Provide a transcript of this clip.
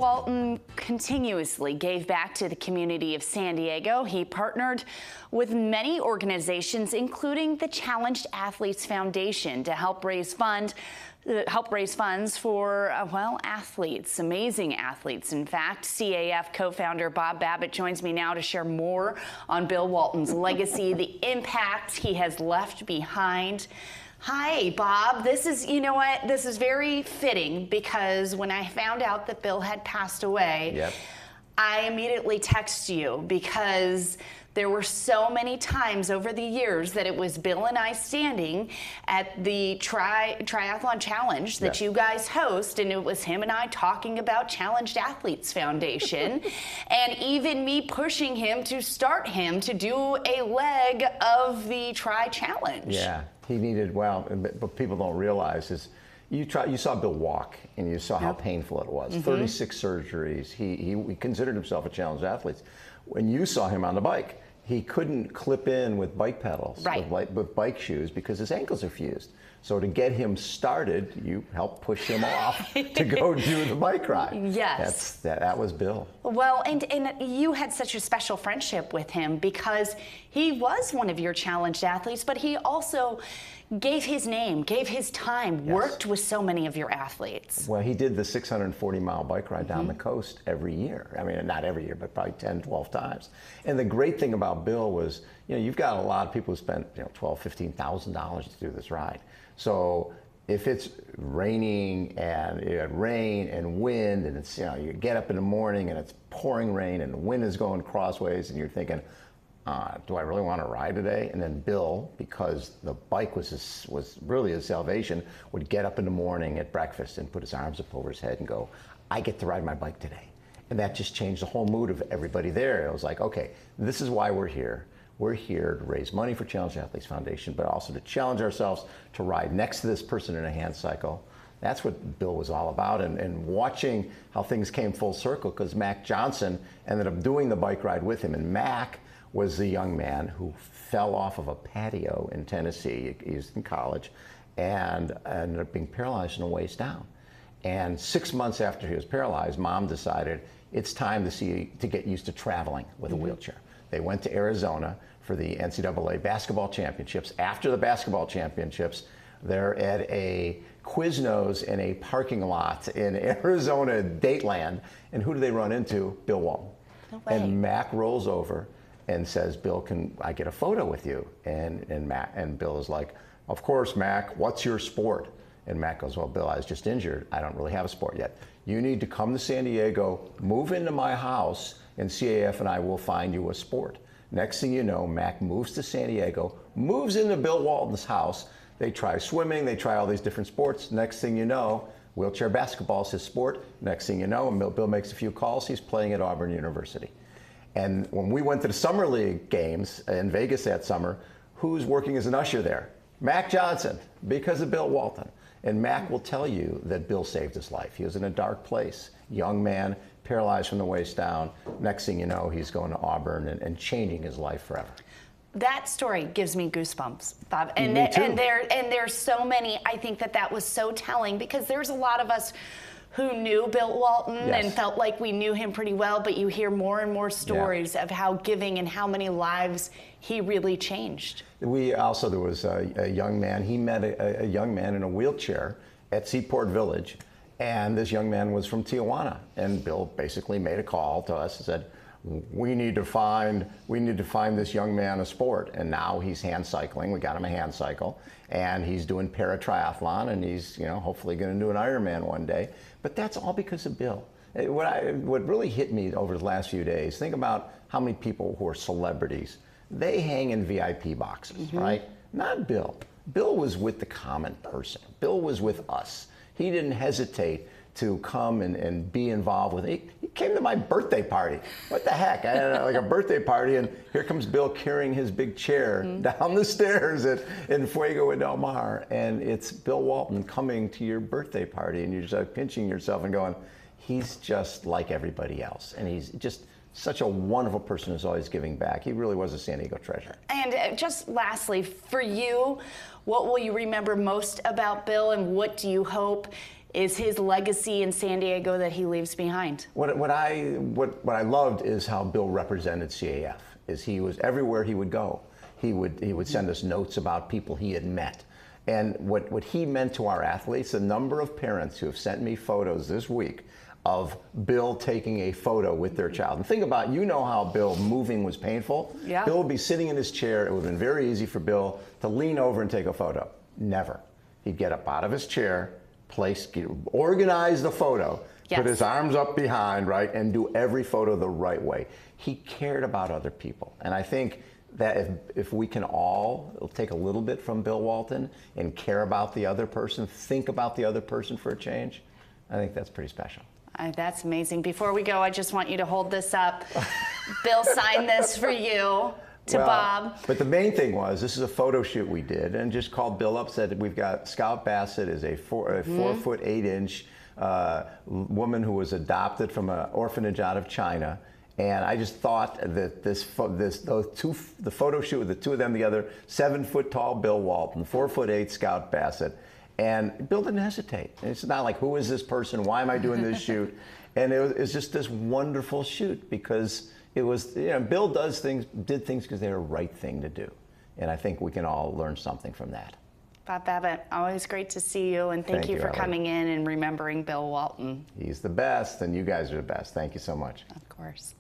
Walton continuously gave back to the community of San Diego. He partnered with many organizations, including the Challenged Athletes Foundation, to help raise funds for, well, athletes, amazing athletes. In fact, CAF co-founder Bob Babbit joins me now to share more on Bill Walton's legacy, the impact he has left behind. Hi, Bob. This is, you know what, this is very fitting because when I found out that Bill had passed away, I immediately texted you because there were so many times over the years that it was Bill and I standing at the triathlon challenge that you guys host, and it was him and I talking about Challenged Athletes Foundation, and even me pushing him to start him to do a leg of the Challenge. Yeah, he needed, well, but people don't realize is, you saw Bill walk, and you saw how painful it was. 36 surgeries. He considered himself a challenged athlete. When you saw him on the bike, he couldn't clip in with bike pedals, with bike shoes, because his ankles are fused. So to get him started, you helped push him off to go do the bike ride. Yes. That was Bill. Well, and you had such a special friendship with him because he was one of your challenged athletes, but he also gave his name, gave his time, worked with so many of your athletes. Well, he did the 640-mile bike ride down the coast every year. I mean, not every year, but probably 10, 12 times. And the great thing about Bill was, you know, you've got a lot of people who spent, you know, $12,000, $15,000 to do this ride. So if it's raining and you had rain and wind, and it's, you know, you get up in the morning and it's pouring rain and the wind is going crossways, and you're thinking, do I really want to ride today? And then Bill, because the bike was really his salvation, would get up in the morning at breakfast and put his arms up over his head and go, I get to ride my bike today. And that just changed the whole mood of everybody there. It was like, okay, this is why we're here. We're here to raise money for Challenged Athletes Foundation, but also to challenge ourselves to ride next to this person in a hand cycle. That's what Bill was all about, and watching how things came full circle, because Mac Johnson ended up doing the bike ride with him. And Mac was the young man who fell off of a patio in Tennessee. He was in college and ended up being paralyzed from the waist down. And 6 months after he was paralyzed, Mom decided it's time to get used to traveling with a wheelchair. They went to Arizona for the NCAA basketball championships. After the basketball championships, they're at a Quiznos in a parking lot in Arizona, Dateland. And who do they run into? Bill Walton. No way. And Mac rolls over and says, Bill, can I get a photo with you? And Bill is like, of course, Mac, what's your sport? And Mac goes, well, Bill, I was just injured. I don't really have a sport yet. You need to come to San Diego, move into my house, and CAF and I will find you a sport. Next thing you know, Mac moves to San Diego, moves into Bill Walton's house. They try swimming, they try all these different sports. Next thing you know, wheelchair basketball is his sport. Next thing you know, Bill makes a few calls, he's playing at Auburn University. And when we went to the Summer League games in Vegas that summer, who's working as an usher there? Mac Johnson, because of Bill Walton. And Mac will tell you that Bill saved his life. He was in a dark place, young man, paralyzed from the waist down. Next thing you know, he's going to Auburn and changing his life forever. That story gives me goosebumps, Bob. And Me too. and there's so many. I think that was so telling, because there's a lot of us who knew Bill Walton and felt like we knew him pretty well, but you hear more and more stories of how giving and how many lives he really changed. We also, there was a young man, he met a young man in a wheelchair at Seaport Village, and this young man was from Tijuana, and Bill basically made a call to us and said, we need to find this young man a sport. And now he's hand cycling. We got him a hand cycle, and he's doing para-triathlon, and he's, you know, hopefully going to do an Ironman one day. But that's all because of Bill. What really hit me over the last few days, think about how many people who are celebrities, they hang in VIP boxes, right? Not Bill. Bill was with the common person. Bill was with us. He didn't hesitate to come and be involved with it. He came to my birthday party. What the heck? I had like a birthday party, and here comes Bill carrying his big chair down the stairs in Fuego and Del Mar, and it's Bill Walton coming to your birthday party, and you're just pinching yourself and going, he's just like everybody else, and he's just such a wonderful person who's always giving back. He really was a San Diego treasure. And just lastly, for you, what will you remember most about Bill, and what do you hope is his legacy in San Diego that he leaves behind? What I loved is how Bill represented CAF. Is he was everywhere he would go. He would send us notes about people he had met. And what he meant to our athletes, the number of parents who have sent me photos this week of Bill taking a photo with their child. And think about, you know how Bill moving was painful. Yeah. Bill would be sitting in his chair. It would have been very easy for Bill to lean over and take a photo. Never. He'd get up out of his chair, organize the photo, yes. put his arms up behind, right, and do every photo the right way. He cared about other people. And I think that if we can all take a little bit from Bill Walton and care about the other person, think about the other person for a change, I think that's pretty special. That's amazing. Before we go, I just want you to hold this up. Bill signed this for you to Bob. But the main thing was, this is a photo shoot we did, and just called Bill up, said we've got Scout Bassett is a 4 foot 8 inch woman who was adopted from an orphanage out of China. And I just thought that the photo shoot with the two of them together, 7 foot tall Bill Walton, 4 foot 8 Scout Bassett, and Bill didn't hesitate. And it's not like, who is this person? Why am I doing this shoot? And it was just this wonderful shoot because it was, you know, Bill did things because they were the right thing to do. And I think we can all learn something from that. Bob Babbit, always great to see you, and thank you for coming in and remembering Bill Walton. He's the best, and you guys are the best. Thank you so much. Of course.